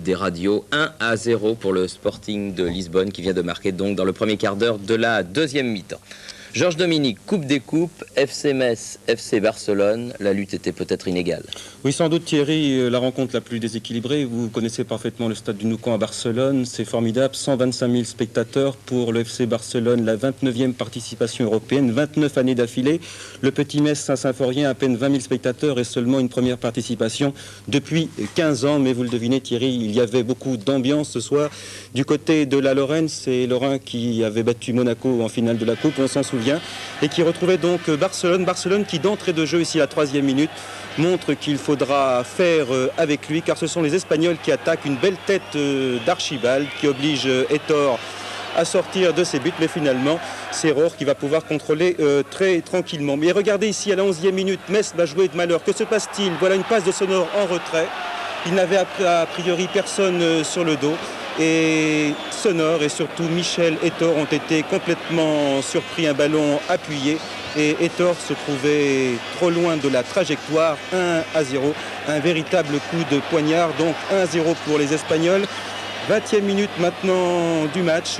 des radios, 1-0 pour le Sporting de Lisbonne qui vient de marquer donc dans le premier quart d'heure de la deuxième mi-temps. Georges Dominique, Coupe des Coupes, FC Metz, FC Barcelone, la lutte était peut-être inégale. Oui, sans doute Thierry, la rencontre la plus déséquilibrée. Vous connaissez parfaitement le stade du Nou Camp à Barcelone, c'est formidable, 125 000 spectateurs pour le FC Barcelone, la 29e participation européenne, 29 années d'affilée. Le petit Metz Saint-Symphorien, à peine 20 000 spectateurs et seulement une première participation depuis 15 ans. Mais vous le devinez Thierry, il y avait beaucoup d'ambiance ce soir. Du côté de la Lorraine, c'est Lorrain qui avait battu Monaco en finale de la Coupe, on s'en souvient, et qui retrouvait donc Barcelone qui d'entrée de jeu ici à la 3e minute montre qu'il faudra faire avec lui, car ce sont les Espagnols qui attaquent, une belle tête d'Archibald qui oblige Hétor à sortir de ses buts, mais finalement c'est Rohr qui va pouvoir contrôler très tranquillement. Mais regardez ici à la 11e minute, Metz va jouer de malheur. Que se passe-t-il? Voilà une passe de Sonor en retrait. Il n'avait a priori personne sur le dos. Et Sonor et surtout Michel Hétor ont été complètement surpris, un ballon appuyé. Et Hétor se trouvait trop loin de la trajectoire, 1-0. Un véritable coup de poignard, donc 1-0 pour les Espagnols. 20e minute maintenant du match.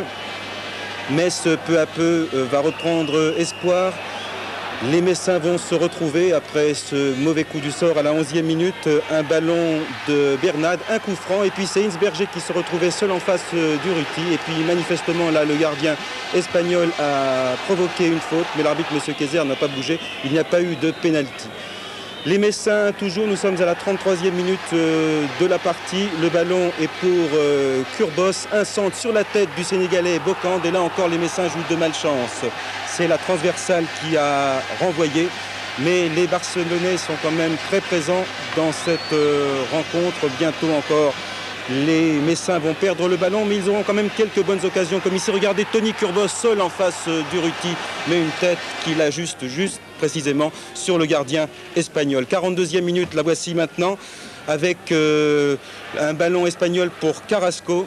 Metz peu à peu va reprendre espoir. Les Messins vont se retrouver après ce mauvais coup du sort à la 11e minute. Un ballon de Bernad, un coup franc, et puis c'est Hinsberger qui se retrouvait seul en face d'Urruti. Et puis manifestement là, le gardien espagnol a provoqué une faute, mais l'arbitre M. Kayser n'a pas bougé. Il n'y a pas eu de pénalty. Les Messins, toujours, nous sommes à la 33e minute de la partie. Le ballon est pour Kurbos, un centre sur la tête du Sénégalais Bokand. Et là encore, les Messins jouent de malchance. C'est la transversale qui a renvoyé. Mais les Barcelonais sont quand même très présents dans cette rencontre. Bientôt encore, les Messins vont perdre le ballon, mais ils auront quand même quelques bonnes occasions. Comme ici, regardez Tony Kurbos seul en face d'Urruti, mais une tête qu'il ajuste juste précisément sur le gardien espagnol. 42e minute, la voici maintenant, avec un ballon espagnol pour Carrasco.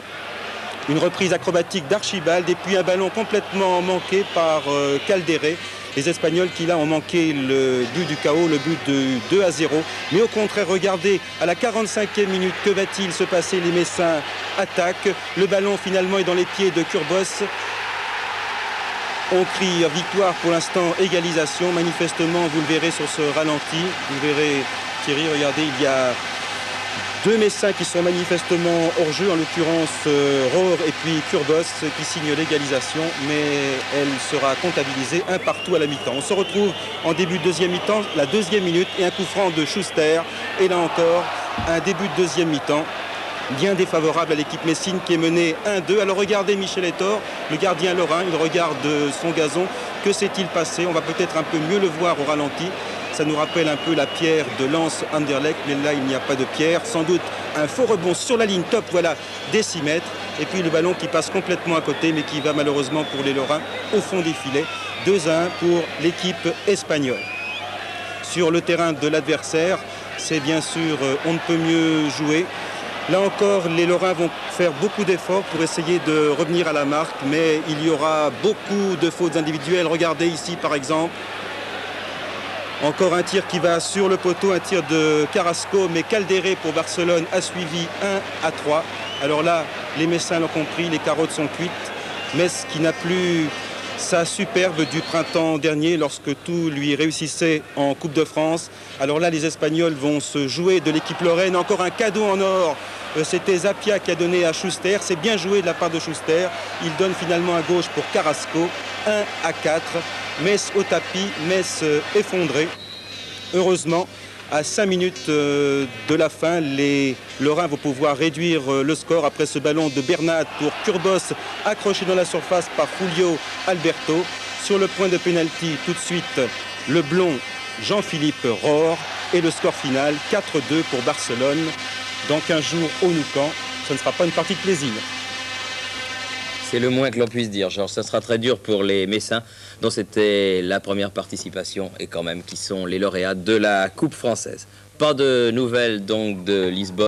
Une reprise acrobatique d'Archibald et puis un ballon complètement manqué par Caldéré. Les Espagnols qui là ont manqué le but du chaos, le but de 2-0. Mais au contraire, regardez, à la 45e minute, que va-t-il se passer? Les Messins attaquent. Le ballon finalement est dans les pieds de Kurbos. On crie victoire, pour l'instant égalisation. Manifestement, vous le verrez sur ce ralenti. Vous verrez Thierry, regardez, il y a deux Messins qui sont manifestement hors jeu, en l'occurrence Rohr et puis Kurbos qui signent l'égalisation, mais elle sera comptabilisée un partout à la mi-temps. On se retrouve en début de deuxième mi-temps, la 2e minute, et un coup franc de Schuster. Et là encore, un début de deuxième mi-temps bien défavorable à l'équipe messine qui est menée 1-2. Alors regardez Michel Hétor, le gardien lorrain, il regarde son gazon. Que s'est-il passé? On va peut-être un peu mieux le voir au ralenti. Ça nous rappelle un peu la pierre de Lens Anderlecht, mais là il n'y a pas de pierre. Sans doute un faux rebond sur la ligne top, voilà, des 6 mètres. Et puis le ballon qui passe complètement à côté, mais qui va malheureusement pour les Lorrains au fond des filets. 2-1 pour l'équipe espagnole. Sur le terrain de l'adversaire, c'est bien sûr on ne peut mieux jouer. Là encore, les Lorrains vont faire beaucoup d'efforts pour essayer de revenir à la marque, mais il y aura beaucoup de fautes individuelles. Regardez ici par exemple. Encore un tir qui va sur le poteau, un tir de Carrasco, mais Caldéré pour Barcelone a suivi 1-3. Alors là, les Messins l'ont compris, les carottes sont cuites. Metz qui n'a plus sa superbe du printemps dernier lorsque tout lui réussissait en Coupe de France. Alors là, les Espagnols vont se jouer de l'équipe lorraine. Encore un cadeau en or. C'était Zapia qui a donné à Schuster. C'est bien joué de la part de Schuster. Il donne finalement à gauche pour Carrasco. 1-4. Metz au tapis, Metz effondré. Heureusement, à 5 minutes de la fin, les Lorrains vont pouvoir réduire le score après ce ballon de Bernat pour Kurbos, accroché dans la surface par Julio Alberto. Sur le point de pénalty, tout de suite, le blond Jean-Philippe Rohr. Et le score final, 4-2 pour Barcelone. Dans 15 jours au Nou Camp, ce ne sera pas une partie de plaisir. C'est le moins que l'on puisse dire, Georges. Ça sera très dur pour les Messins, dont c'était la première participation et quand même qui sont les lauréats de la Coupe française. Pas de nouvelles donc de Lisbonne.